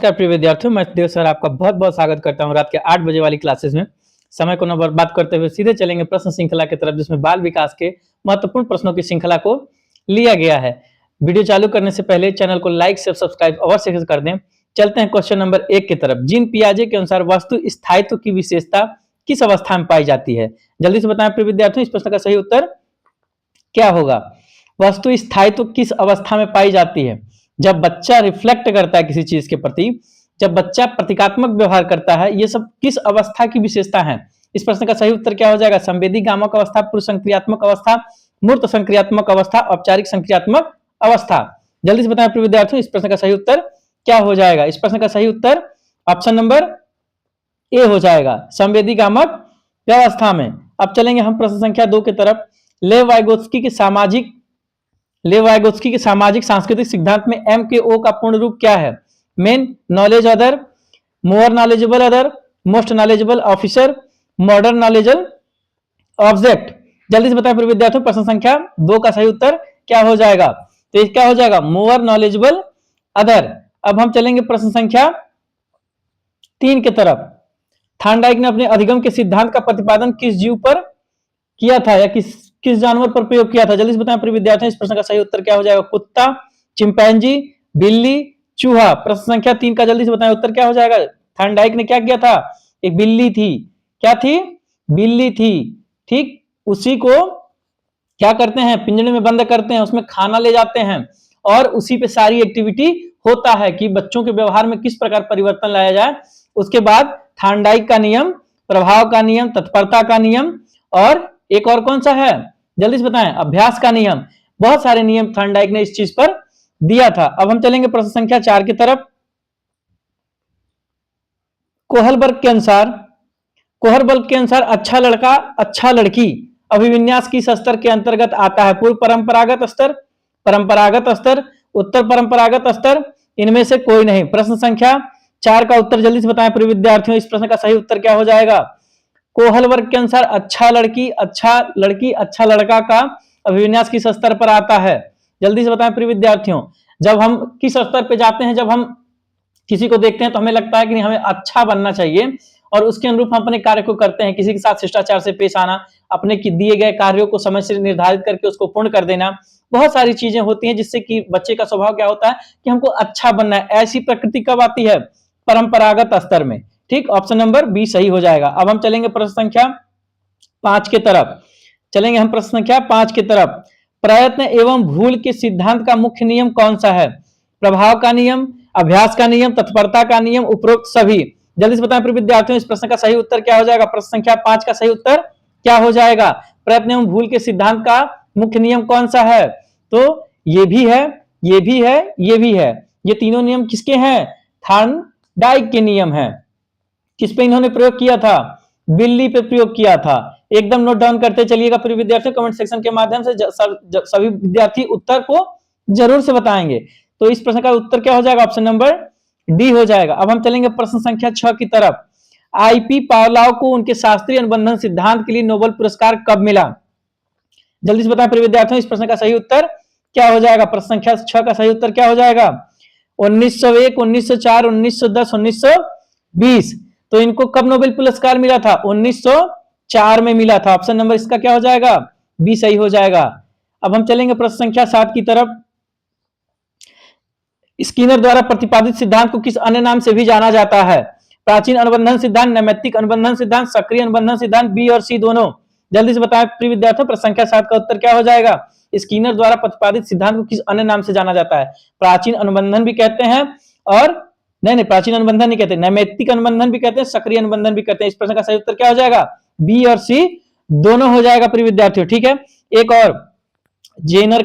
नमस्कार प्रिय विद्यार्थियों, मैं देव सर आपका बहुत बहुत स्वागत करता हूं रात के 8 बजे वाली क्लासेस में। समय को न बर्बाद करते हुए सीधे चलेंगे प्रश्न श्रृंखला की तरफ, जिसमें बाल विकास के महत्वपूर्ण प्रश्नों की श्रृंखला को लिया गया है। वीडियो चालू करने से पहले चैनल को लाइक से सब्सक्राइब अवश्य कर दें। चलते हैं क्वेश्चन नंबर 1 की तरफ। जीन पियाजे के अनुसार वस्तु स्थायित्व की विशेषता किस अवस्था में पाई जाती है? जल्दी से बताएं प्रिय विद्यार्थियों, इस प्रश्न का सही उत्तर क्या होगा? वस्तु स्थायित्व किस अवस्था में पाई जाती है? जब बच्चा रिफ्लेक्ट करता है किसी चीज के प्रति, जब बच्चा प्रतीकात्मक व्यवहार करता है, ये सब किस अवस्था की विशेषता है? इस प्रश्न का सही उत्तर क्या हो जाएगा? संवेदी गामक अवस्था, पूर्व संक्रियात्मक अवस्था, मूर्त संक्रियात्मक अवस्था, औपचारिक संक्रियात्मक अवस्था। जल्दी से बताएं प्रिय विद्यार्थियों, इस प्रश्न का सही उत्तर क्या हो जाएगा? इस प्रश्न का सही उत्तर ऑप्शन नंबर ए हो जाएगा, संवेदी गामक व्यवस्था में। अब चलेंगे हम प्रश्न संख्या 2 की तरफ। लेव वाइगोत्स्की के सामाजिक सांस्कृतिक सिद्धांत में एम के ओ का पूर्ण रूप क्या है? Main knowledge other, more knowledgeable other, most knowledgeable officer, modern knowledgeable object. जल्दी से बताएं विद्यार्थियों, प्रश्न संख्या 2 का सही उत्तर क्या हो जाएगा? तो ये क्या हो जाएगा? More knowledgeable other. अब हम चलेंगे प्रश्न संख्या 3 की तरफ। थार्नडाइक ने अपने अधिगम के सिद्धांत का प्रतिपादन किस जीव पर किया था या किस जानवर पर प्रयोग किया था? जल्दी से बताएं प्रिय विद्यार्थियों, इस प्रश्न का सही उत्तर क्या हो जाएगा? कुत्ता, चिंपैंजी, बिल्ली, चूहा। प्रश्न संख्या 3 का जल्दी से बताएं उत्तर क्या हो जाएगा? थार्नडाइक ने क्या किया था? एक बिल्ली थी। क्या थी? बिल्ली थी। ठीक, उसी को क्या करते हैं? पिंजरे में बंद करते हैं, उसमें खाना ले जाते हैं और उसी पे सारी एक्टिविटी होता है कि बच्चों के व्यवहार में किस प्रकार परिवर्तन लाया जाए। उसके बाद थार्नडाइक का नियम, प्रभाव का नियम, तत्परता का नियम और एक और कौन सा है? जल्दी से बताएं। अभ्यास का नियम। बहुत सारे नियम थार्नडाइक ने इस चीज पर दिया था। अब हम चलेंगे प्रश्न संख्या 4 की तरफ। कोहलबर्ग के अनुसार अच्छा लड़का, अच्छा लड़की अभिविन्यास किस स्तर के अंतर्गत आता है? पूर्व परंपरागत स्तर, परंपरागत स्तर, उत्तर परंपरागत स्तर, इनमें से कोई नहीं। प्रश्न संख्या 4 का उत्तर जल्दी से बताएं प्रिय विद्यार्थियों, इस प्रश्न का सही उत्तर क्या हो जाएगा? कोहलबर्ग के अनुसार अच्छा लड़की, अच्छा लड़का का अभिविन्यास किस स्तर पर आता है? जल्दी से बताएं प्रिय विद्यार्थियों। जब हम किस स्तर पे जाते हैं? जब हम किसी को देखते हैं तो हमें लगता है कि हमें अच्छा बनना चाहिए और उसके अनुरूप हम अपने कार्य को करते हैं। किसी के साथ शिष्टाचार से पेश आना, अपने दिए गए कार्यों को समय से निर्धारित करके उसको पूर्ण कर देना, बहुत सारी चीजें होती हैं जिससे कि बच्चे का स्वभाव क्या होता है कि हमको अच्छा बनना है। ऐसी प्रकृति कब आती है? परंपरागत स्तर में। ठीक, ऑप्शन नंबर बी सही हो जाएगा। अब हम चलेंगे प्रश्न संख्या 5 की तरफ। प्रश्न संख्या 5 की तरफ। प्रयत्न एवं भूल के सिद्धांत का मुख्य नियम कौन सा है? प्रभाव का नियम, अभ्यास का नियम, तत्परता का नियम, उपरोक्त सभी। जल्दी से बताएं विद्यार्थियों, इस प्रश्न का सही उत्तर क्या हो जाएगा? प्रश्न संख्या 5 का सही उत्तर क्या हो जाएगा? प्रयत्न एवं भूल के सिद्धांत का मुख्य नियम कौन सा है? तो ये भी है, ये भी है, ये भी है। ये तीनों नियम किसके हैं? थार्नडाइक के नियम है। किस पे इन्होंने प्रयोग किया था? बिल्ली पे प्रयोग किया था। एकदम नोट डाउन करते चलिएगा प्रिय विद्यार्थियों, कमेंट सेक्शन के माध्यम से सभी विद्यार्थी उत्तर को जरूर से बताएंगे। तो इस प्रश्न का उत्तर क्या हो जाएगा? ऑप्शन नंबर डी हो जाएगा। अब हम चलेंगे प्रश्न संख्या 6 की तरफ। आईपी पावलोव को उनके शास्त्रीय अनुबंधन सिद्धांत के लिए नोबेल पुरस्कार कब मिला? जल्दी से बताएं प्रिय विद्यार्थियों, इस प्रश्न का सही उत्तर क्या हो जाएगा? प्रश्न संख्या 6 का सही उत्तर क्या हो जाएगा? 1901, 1904, 1910, 1920। तो इनको कब नोबेल पुरस्कार मिला था? 1904 में मिला था। ऑप्शन नंबर इसका क्या हो जाएगा? बी सही हो जाएगा। अब हम चलेंगे प्रश्न संख्या 7 की तरफ। स्किनर द्वारा प्रतिपादित सिद्धांत को किस अन्य नाम से भी जाना जाता है? प्राचीन अनुबंधन सिद्धांत, नैमित्तिक अनुबंधन सिद्धांत, सक्रिय अनुबंधन सिद्धांत, बी और सी दोनों। जल्दी से बताएं प्रिय विद्यार्थियों, प्रश्न संख्या 7 का उत्तर क्या हो जाएगा? स्किनर द्वारा प्रतिपादित सिद्धांत को किस अन्य नाम से जाना जाता है? प्राचीन अनुबंधन भी कहते हैं और नहीं, प्राचीन अनुबंधन नहीं कहते, नैमित्तिक अनुबंधन भी कहते हैं, सक्रिय अनुबंधन भी कहते हैं। इस प्रश्न का सही उत्तर क्या हो जाएगा? बी और सी दोनों हो जाएगा प्रिय विद्यार्थियों। ठीक है, एक और जेनर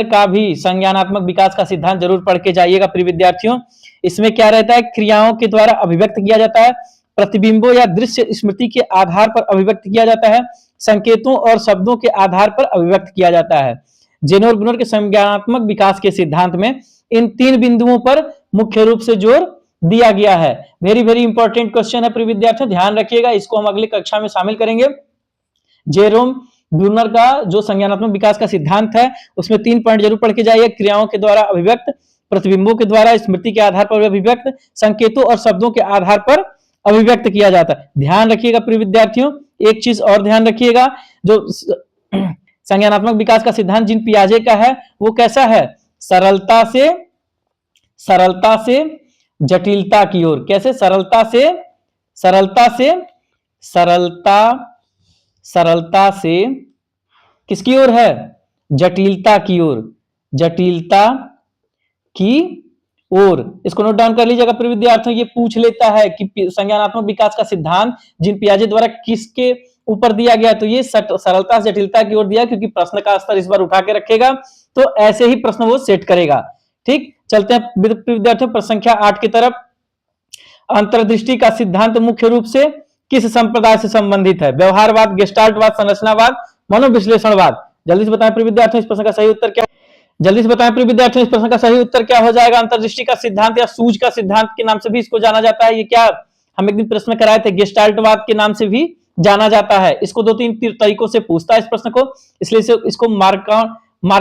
का भी संज्ञानात्मक विकास का सिद्धांत जरूर पढ़ के जाइएगा प्रिय विद्यार्थियों। इसमें क्या रहता है? क्रियाओं के द्वारा अभिव्यक्त किया जाता है, प्रतिबिंबों या दृश्य स्मृति के आधार पर अभिव्यक्त किया जाता है, संकेतों और शब्दों के आधार पर अभिव्यक्त किया जाता है। जेनर और ब्रूनर के संज्ञानात्मक विकास के सिद्धांत में इन 3 बिंदुओं पर मुख्य रूप से जोर दिया गया है। वेरी वेरी इंपॉर्टेंट क्वेश्चन है प्रिय विद्यार्थियों, ध्यान रखिएगा, इसको हम अगली कक्षा में शामिल करेंगे। जेरोम ब्रूनर का जो संज्ञानात्मक विकास का सिद्धांत है उसमें 3 पॉइंट जरूर पढ़ के जाइए। क्रियाओं के द्वारा अभिव्यक्त, प्रतिबिंबों के द्वारा, स्मृति के आधार पर अभिव्यक्त, संकेतों और शब्दों के आधार पर अभिव्यक्त किया जाता है। ध्यान रखिएगा प्रिय विद्यार्थियों, एक चीज और ध्यान रखिएगा, जो संज्ञानात्मक विकास का सिद्धांत जीन पियाजे का है वो कैसा है? सरलता से जटिलता की ओर। कैसे? सरलता से किसकी ओर है? जटिलता की ओर, जटिलता की ओर। इसको नोट डाउन कर लीजिएगा प्रिय विद्यार्थियों। ये पूछ लेता है कि संज्ञानात्मक विकास का सिद्धांत जीन पियाजे द्वारा किसके ऊपर दिया गया, तो ये सरलता से जटिलता की ओर दिया, क्योंकि प्रश्न का स्तर इस बार उठा के रखेगा, तो ऐसे ही प्रश्न वो सेट करेगा। ठीक, चलते हैं विद्यार्थियों प्रश्न संख्या 8 की तरफ। अंतर्दृष्टि का सिद्धांत मुख्य रूप से किस संप्रदाय से संबंधित है? व्यवहारवाद, गेस्टाल्टवाद, संरचनावाद, मनोविश्लेषणवाद। जल्दी से बताएं प्रिय विद्यार्थियों इस प्रश्न का सही उत्तर क्या? जल्दी से बताएं प्रिय विद्यार्थियों इस प्रश्न का सही उत्तर क्या हो जाएगा? अंतर्दृष्टि का सिद्धांत या सूझ का सिद्धांत के नाम से भी इसको जाना जाता है। ये क्या हम एक दिन प्रश्न में कराए थे, गेस्टाल्टवाद के नाम से भी जाना जाता है। इसको 2-3 तरीकों से पूछता है इस प्रश्न को, इसलिए इसको मार्क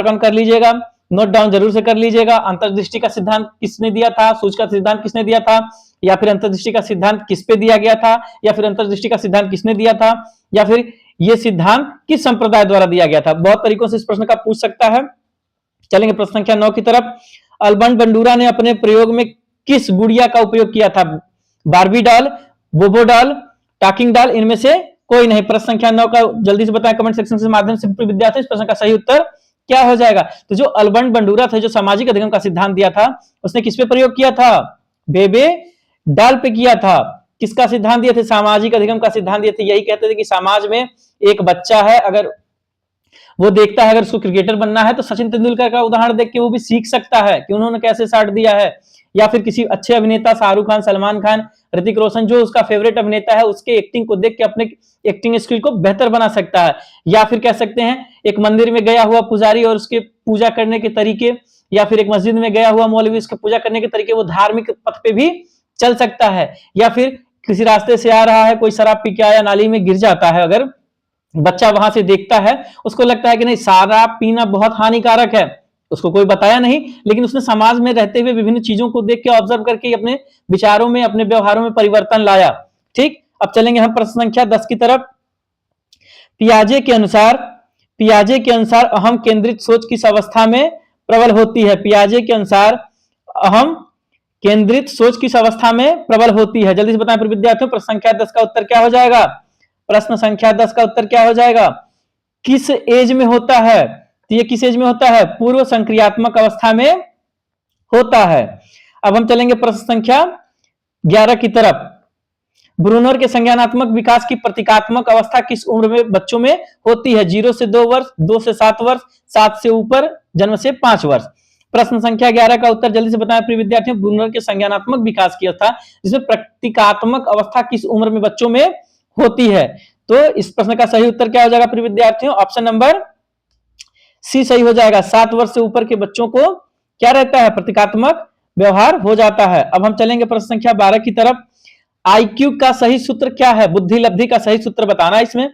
ऑन कर लीजिएगा, नोट डाउन जरूर से कर लीजिएगा। अंतर्दृष्टि का सिद्धांत किसने दिया था? सूझ का सिद्धांत किसने दिया था? या फिर अंतर्दृष्टि का सिद्धांत किस पे दिया गया था? या फिर अंतर्दृष्टि का सिद्धांत किसने दिया था? या फिर यह सिद्धांत किस संप्रदाय द्वारा दिया गया था? बहुत तरीकों से इस प्रश्न का पूछ सकता है। चलेंगे प्रश्न संख्या 9 की तरफ। अल्बर्ट बंडूरा ने अपने प्रयोग में किस गुड़िया का उपयोग किया था? बार्बी डॉल, बोबो डॉल, टॉकिंग डॉल, इनमें से कोई नहीं। प्रश्न संख्या 9 का जल्दी से बताएं कमेंट सेक्शन के माध्यम से विद्यार्थी, इस प्रश्न का सही उत्तर क्या हो जाएगा? तो जो अल्बर्ट बंडूरा थे, जो सामाजिक अधिगम का सिद्धांत दिया था, उसने किस पे प्रयोग किया था? बेबे डॉल पे किया था। किसका सिद्धांत दिए थे? सामाजिक अधिगम का सिद्धांत दिए थे। यही कहते थे कि समाज में एक बच्चा है, अगर वो देखता है अगर उसको क्रिकेटर बनना है, तो सचिन तेंदुलकर का उदाहरण देख के वो भी सीख सकता है कि उन्होंने कैसे साट दिया है। या फिर किसी अच्छे अभिनेता, शाहरुख खान, सलमान खान, ऋतिक रोशन, जो उसका फेवरेट अभिनेता है, उसके एक्टिंग को देख के अपने एक्टिंग स्किल को बेहतर बना सकता है। या फिर कह सकते हैं एक मंदिर में गया हुआ पुजारी और उसके पूजा करने के तरीके, या फिर एक मस्जिद में गया हुआ मौलवी, उसके पूजा करने के तरीके, वो धार्मिक पथ पे भी चल सकता है। या फिर किसी रास्ते से आ रहा है, कोई शराब पी के आया, नाली में गिर जाता है, अगर बच्चा वहां से देखता है, उसको लगता है कि नहीं, शराब पीना बहुत हानिकारक है, उसको कोई बताया नहीं, लेकिन उसने समाज में रहते हुए विभिन्न चीजों को देख के, ऑब्जर्व करके अपने विचारों में, अपने व्यवहारों में परिवर्तन लाया। ठीक, अब चलेंगे हम प्रश्न संख्या 10 की तरफ। पियाजे के अनुसार अहम केंद्रित सोच किस अवस्था में प्रबल होती है? पियाजे के अनुसार अहम केंद्रित सोच किस अवस्था में प्रबल होती है? जल्दी से बताएं फिर विद्यार्थियों, प्रश्न संख्या 10 का उत्तर क्या हो जाएगा? प्रश्न संख्या 10 का उत्तर क्या हो जाएगा? किस एज में होता है? तो ये किस एज में होता है? पूर्व संक्रियात्मक अवस्था में होता है। अब हम चलेंगे प्रश्न संख्या 11 की तरफ। ब्रूनर के संज्ञानात्मक विकास की प्रतीकात्मक अवस्था किस उम्र में बच्चों में होती है? 0 से 2 वर्ष, 2 से 7 वर्ष, 7 से ऊपर, जन्म से 5 वर्ष। प्रश्न संख्या 11 का उत्तर जल्दी से बताएं प्रिय विद्यार्थियों। ब्रूनर के संज्ञानात्मक विकास की अवस्था, जिसमें प्रतीकात्मक अवस्था किस उम्र में बच्चों में होती है? तो इस प्रश्न का सही उत्तर क्या हो जाएगा प्रिय विद्यार्थियों? ऑप्शन नंबर सी सही हो जाएगा। 7 वर्ष से ऊपर के बच्चों को क्या रहता है? प्रतीकात्मक व्यवहार हो जाता है। अब हम चलेंगे प्रश्न संख्या 12 की तरफ। आईक्यू का सही सूत्र क्या है? बुद्धि लब्धि का सही सूत्र बताना इसमें।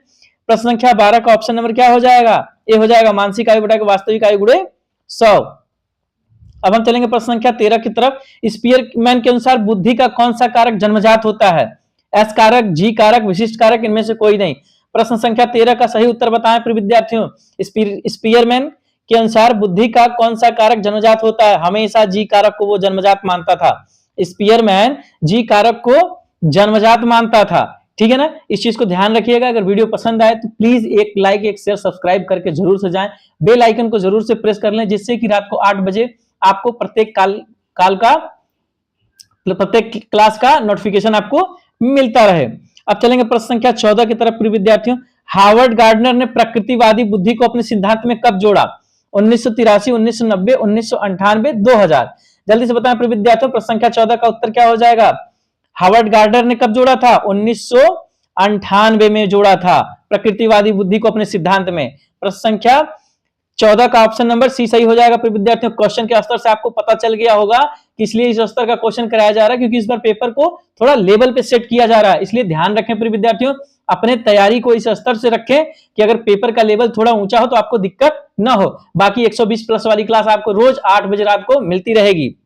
प्रश्न संख्या 12 का ऑप्शन नंबर क्या हो जाएगा? ए हो जाएगा, मानसिक आयु बटा वास्तविक आयु गुणे 100। अब हम चलेंगे प्रश्न संख्या 13 की तरफ। स्पीयरमैन के अनुसार बुद्धि का कौन सा कारक जन्मजात होता है? एस कारक, जी कारक, विशिष्ट कारक, इनमें से कोई नहीं। प्रश्न संख्या 13 का सही उत्तर बताएं प्रिय विद्यार्थियों। स्पीयरमैन के अनुसार बुद्धि का कौन सा कारक जन्मजात होता है? हमेशा जी कारक को वो जन्मजात मानता था। स्पीयरमैन जी कारक को जन्मजात मानता था। ठीक है ना, इस चीज को ध्यान रखिएगा। अगर वीडियो पसंद आए तो प्लीज एक लाइक, एक शेयर, सब्सक्राइब करके जरूर से जाएं। बेल आइकन को जरूर से प्रेस कर लें, जिससे कि रात को 8 बजे आपको प्रत्येक क्लास का नोटिफिकेशन आपको मिलता रहे। अब चलेंगे प्रश्न संख्या 14 की तरफ प्रिय विद्यार्थियों। हार्वर्ड गार्डनर ने प्रकृतिवादी बुद्धि को अपने सिद्धांत में कब जोड़ा? 1983, 1990, 1998, 2000। जल्दी से बताएं प्रिय विद्यार्थियों, प्रश्न संख्या 14 का उत्तर क्या हो जाएगा? हार्वर्ड गार्डनर ने कब जोड़ा था? 1998 में जोड़ा था प्रकृतिवादी बुद्धि को अपने सिद्धांत में। प्रश्न संख्या 14 का ऑप्शन नंबर सी सही हो जाएगा। विद्यार्थियों, क्वेश्चन के स्तर से आपको पता चल गया होगा कि इसलिए इस स्तर का क्वेश्चन कराया जा रहा है, क्योंकि इस बार पेपर को थोड़ा लेवल पे सेट किया जा रहा है। इसलिए ध्यान रखें प्रिय विद्यार्थियों, अपने तैयारी को इस स्तर से रखें कि अगर पेपर का लेवल थोड़ा ऊंचा हो तो आपको दिक्कत ना हो। बाकी 120 प्लस वाली क्लास आपको रोज 8 बजे रात को मिलती रहेगी।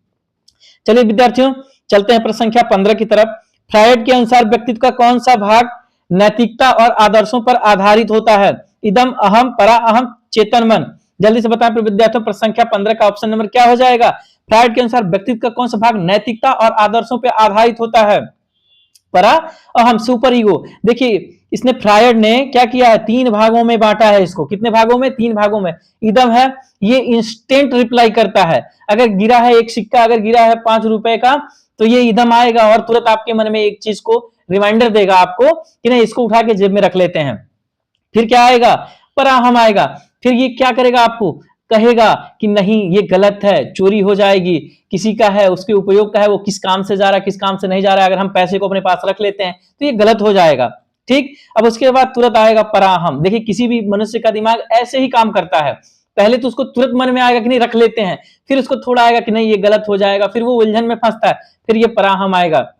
चलिए विद्यार्थियों चलते हैं प्रश्न संख्या 15 की तरफ। फ्रायड के अनुसार व्यक्तित्व का कौन सा भाग नैतिकता और आदर्शों पर आधारित होता है? इदम, अहम, परा अहम, चेतन मन। जल्दी से बताएं विद्यार्थियों, प्रश्न संख्या 15 का ऑप्शन नंबर क्या हो जाएगा? फ्रायड के अनुसार व्यक्तित्व का कौन सा भाग नैतिकता और आदर्शों पर आधारित होता है? परा अहम, सुपर ईगो। देखिए इसने फ्रायड ने क्या किया है, 3 भागों में बांटा है इसको। कितने भागों में? 3 भागों में। इदम है, ये इंस्टेंट रिप्लाई करता है। अगर गिरा है एक सिक्का, अगर गिरा है 5 रुपए का, तो ये इदम आएगा और तुरंत आपके मन में एक चीज को रिमाइंडर देगा आपको कि नहीं, इसको उठा के जेब में रख लेते हैं। फिर क्या आएगा? पराहम आएगा। फिर ये क्या करेगा, आपको कहेगा कि नहीं ये गलत है, चोरी हो जाएगी, किसी का है, उसके उपयोग का है, वो किस काम से जा रहा है, किस काम से नहीं जा रहा है, अगर हम पैसे को अपने पास रख लेते हैं तो ये गलत हो जाएगा। ठीक, अब उसके बाद तुरंत आएगा पराहम। देखिए किसी भी मनुष्य का दिमाग ऐसे ही काम करता है। पहले तो उसको तुरंत मन में आएगा कि नहीं रख लेते हैं, फिर उसको थोड़ा आएगा कि नहीं ये गलत हो जाएगा, फिर वो उलझन में फंसता है, फिर ये पराहम आएगा।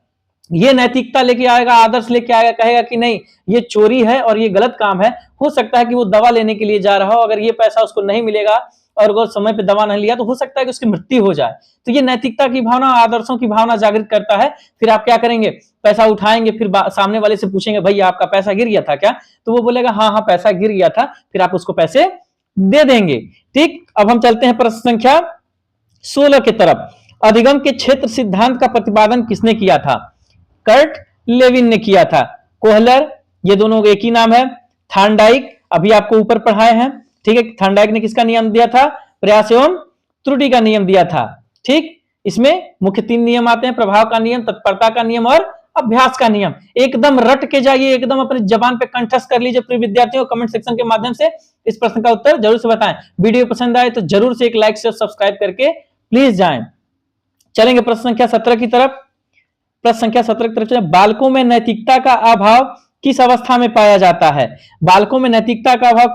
ये नैतिकता लेके आएगा, आदर्श लेके आएगा, कहेगा कि नहीं ये चोरी है और ये गलत काम है। हो सकता है कि वो दवा लेने के लिए जा रहा हो, अगर ये पैसा उसको नहीं मिलेगा और वो समय पे दवा नहीं लिया तो हो सकता है कि उसकी मृत्यु हो जाए। तो ये नैतिकता की भावना, आदर्शों की भावना जागृत करता है। फिर आप क्या करेंगे, पैसा उठाएंगे, फिर सामने वाले से पूछेंगे भैया आपका पैसा गिर गया था क्या? तो वो बोलेगा हाँ हाँ पैसा गिर गया था, फिर आप उसको पैसे दे देंगे। ठीक, अब हम चलते हैं प्रश्न संख्या 16 की तरफ। अधिगम के क्षेत्र सिद्धांत का प्रतिपादन किसने किया था? कर्ट लेविन ने किया था। कोहलर, ये दोनों एक ही नाम है। थार्नडाइक अभी आपको ऊपर पढ़ाए हैं। ठीक है, थार्नडाइक ने किसका नियम दिया था? प्रयास एवं त्रुटि का नियम दिया था। ठीक, इसमें मुख्य 3 नियम आते हैं, प्रभाव का नियम, तत्परता का नियम और अभ्यास का नियम। एकदम रट के जाइए, एकदम अपनी जबान पे कंठस्थ कर लीजिए। प्रिय विद्यार्थियों कमेंट सेक्शन के माध्यम से इस प्रश्न का उत्तर जरूर से बताएं। वीडियो पसंद आए तो जरूर से एक लाइक से सब्सक्राइब करके प्लीज जाएं। चलेंगे प्रश्न संख्या 17 की तरफ। प्रश्न संख्या 17 की तरफ, बालकों में नैतिकता का अभाव किस अवस्था में पाया जाता है? बालकों में नैतिकता का अभाव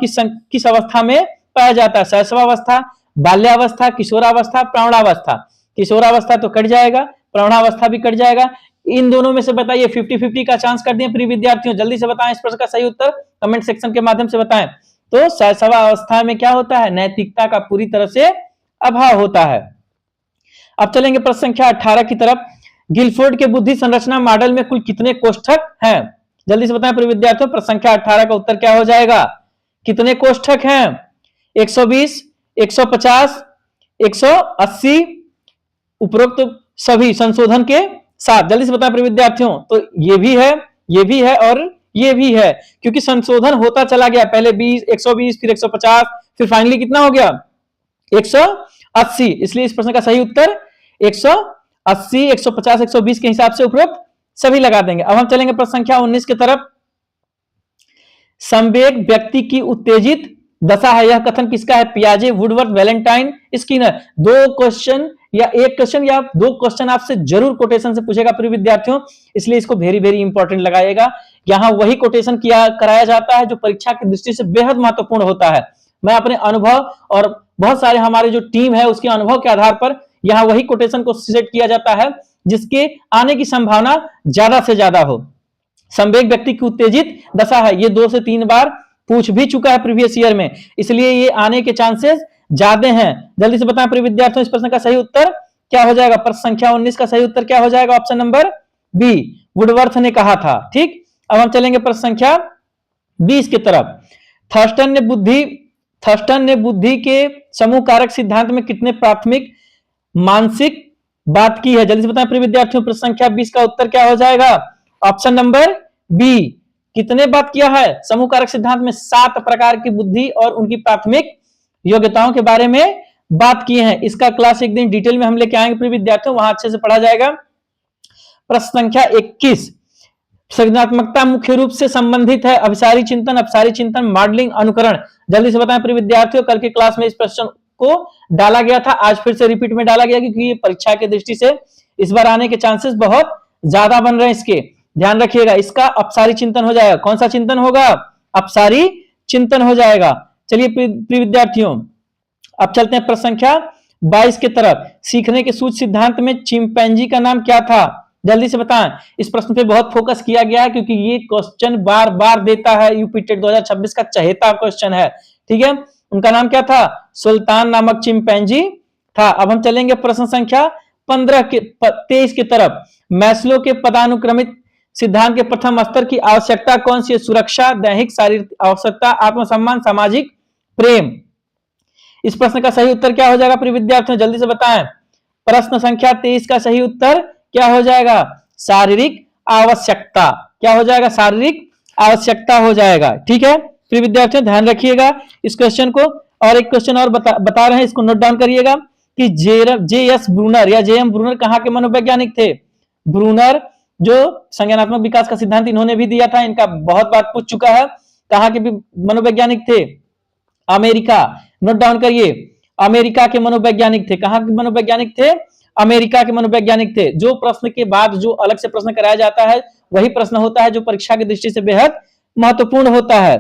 किस अवस्था में पाया जाता है? शैशवावस्था, बाल्यावस्था, किशोरावस्था, प्रौढ़ावस्था। किशोरावस्था तो कट जाएगा, प्रौढ़ावस्था भी कट जाएगा। इन दोनों में से बताइए, 50-50 का चांस कर दिए प्रिय विद्यार्थियों। जल्दी से बताएं इस प्रश्न का सही उत्तर कमेंट सेक्शन के माध्यम से बताएं। तो शैशवावस्था में क्या होता है? नैतिकता का पूरी तरह से अभाव होता है। अब चलेंगे प्रश्न संख्या 18 की तरफ। गिलफोर्ड के बुद्धि संरचना मॉडल में कुल कितने कोष्ठक हैं? जल्दी से बताएं प्रिय विद्यार्थियों, प्रश्न संख्या 18 का उत्तर क्या हो जाएगा? कितने कोष्ठक हैं? 120, 150, 180, उपरोक्त सभी संशोधन के साथ। जल्दी से बताएं प्रिय विद्यार्थियों, तो ये भी है, ये भी है और ये भी है, क्योंकि संशोधन होता चला गया। पहले 20, 120, फिर 150, फिर फाइनली कितना हो गया? 180। इसलिए इस प्रश्न का सही उत्तर 180, 150, 120 के हिसाब से उपरोक्त सभी लगा देंगे। अब हम चलेंगे प्रश्न संख्या 19 की तरफ। संवेग व्यक्ति की उत्तेजित दशा है, यह कथन किसका है? पियाजे, वुडवर्थ, वैलेंटाइन, स्किनर। 2 क्वेश्चन या 1 क्वेश्चन या 2 क्वेश्चन आपसे जरूर कोटेशन से पूछेगा प्रिय विद्यार्थियों, इसलिए इसको वेरी वेरी इंपॉर्टेंट लगाइएगा। यहां वही कोटेशन किया कराया जाता है जो परीक्षा की दृष्टि से बेहद महत्वपूर्ण होता है। मैं अपने अनुभव और बहुत सारे हमारे जो टीम है उसके अनुभव के आधार पर यहां वही कोटेशन को सेट किया जाता है जिसके आने की संभावना ज्यादा से ज्यादा हो। संवेग व्यक्ति की उत्तेजित दशा है, ये 2 से 3 बार पूछ भी चुका है प्रीवियस ईयर में, इसलिए ये आने के चांसेस ज्यादा हैं। जल्दी से बताएं प्रिय विद्यार्थियों, इस प्रश्न का सही उत्तर क्या हो जाएगा? प्रश्न संख्या 19 का सही उत्तर क्या हो जाएगा? ऑप्शन नंबर बी, वुडवर्थ ने कहा था। ठीक, अब हम चलेंगे प्रश्न संख्या 20 की तरफ। थर्स्टन ने बुद्धि के समूह कारक सिद्धांत में कितने प्राथमिक मानसिक बात की है? जल्दी से बताएं प्रिय विद्यार्थियों, प्रश्न संख्या 20 का उत्तर क्या हो जाएगा? ऑप्शन नंबर बी, कितने बात किया है? समूह कारक सिद्धांत में 7 प्रकार की बुद्धि और उनकी प्राथमिक योग्यताओं के बारे में बात किए हैं। इसका क्लास एक दिन डिटेल में हम लेके आएंगे प्रिय विद्यार्थियों, वहां अच्छे से पढ़ा जाएगा। प्रश्न संख्या 21। सृजनात्मकता मुख्य रूप से संबंधित है अभिसारी चिंतन, अपसारी चिंतन, मॉडलिंग, अनुकरण। जल्दी से बताएं प्रिय विद्यार्थियों, कल के क्लास में इस प्रश्न को डाला गया था, आज फिर से रिपीट में डाला गया क्योंकि ये परीक्षा की दृष्टि से इस बार आने के चांसेस बहुत ज्यादा बन रहे हैं। इसके ध्यान रखिएगा, इसका अपसारी चिंतन हो जाएगा। कौन सा चिंतन होगा? अपसारी चिंतन हो जाएगा। चलिए प्रिय विद्यार्थियों, अब चलते हैं प्रश्न संख्या 22 की तरफ। सीखने के सूत्र सिद्धांत में चिंपैंजी का नाम क्या था? जल्दी से बताएं। इस प्रश्न पे बहुत फोकस किया गया है क्योंकि ये क्वेश्चन बार बार देता है, यूपी टेट 2026 का चहेता क्वेश्चन है। ठीक है, उनका नाम क्या था? सुल्तान नामक चिंपैंजी था। अब हम चलेंगे प्रश्न संख्या 23 की तरफ मैस्लो के पदानुक्रमित सिद्धांत के प्रथम स्तर की आवश्यकता कौन सी है? सुरक्षा, दैहिक शारीरिक आवश्यकता, आत्मसम्मान, सामाजिक प्रेम। इस प्रश्न का सही उत्तर क्या हो जाएगा प्रिय विद्यार्थियों, जल्दी से बताएं। प्रश्न संख्या 23 का सही उत्तर क्या हो जाएगा? शारीरिक आवश्यकता। क्या हो जाएगा? शारीरिक आवश्यकता हो जाएगा। ठीक है प्रिय विद्यार्थियों, ध्यान रखिएगा इस क्वेश्चन को। और एक क्वेश्चन और बता रहे हैं, इसको नोट डाउन करिएगा कि जे.एस. ब्रूनर या जे.एम. ब्रूनर कहाँ के मनोवैज्ञानिक थे? ब्रूनर जो संज्ञानात्मक विकास का सिद्धांत इन्होंने भी दिया था, इनका बहुत बार पूछ चुका है। कहाँ के भी मनोवैज्ञानिक थे? अमेरिका। नोट डाउन करिए, अमेरिका के मनोवैज्ञानिक थे। कहां के मनोवैज्ञानिक थे? अमेरिका के मनोवैज्ञानिक थे। जो प्रश्न के बाद जो अलग से प्रश्न कराया जाता है वही प्रश्न होता है जो परीक्षा की दृष्टि से बेहद महत्वपूर्ण होता है।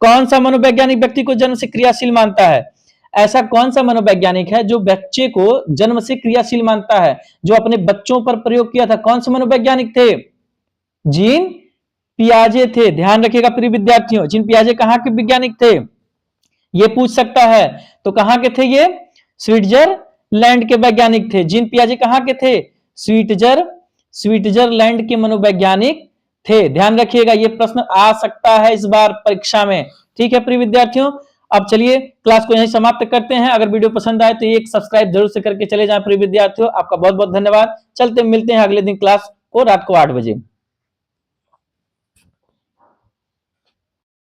कौन सा मनोवैज्ञानिक व्यक्ति को जन्म से क्रियाशील मानता है? ऐसा कौन सा मनोवैज्ञानिक है जो बच्चे को जन्म से क्रियाशील मानता है, जो अपने बच्चों पर प्रयोग किया था? कौन से मनोवैज्ञानिक थे? जीन पियाजे थे। ध्यान रखिएगा प्रिय विद्यार्थियों, जीन पियाजे कहां के वैज्ञानिक थे? ये पूछ सकता है। तो कहां के थे ये? स्विट्जरलैंड के वैज्ञानिक थे। जीन पियाजे कहां के थे? स्विट्जरलैंड के मनोवैज्ञानिक थे। ध्यान रखिएगा, ये प्रश्न आ सकता है इस बार परीक्षा में। ठीक है प्रिय विद्यार्थियों, अब चलिए क्लास को यहीं समाप्त करते हैं। अगर वीडियो पसंद आए तो एक सब्सक्राइब जरूर से करके चले जाएं प्रिय विद्यार्थियों। आपका बहुत बहुत धन्यवाद। चलते मिलते हैं अगले दिन क्लास को रात को 8 बजे।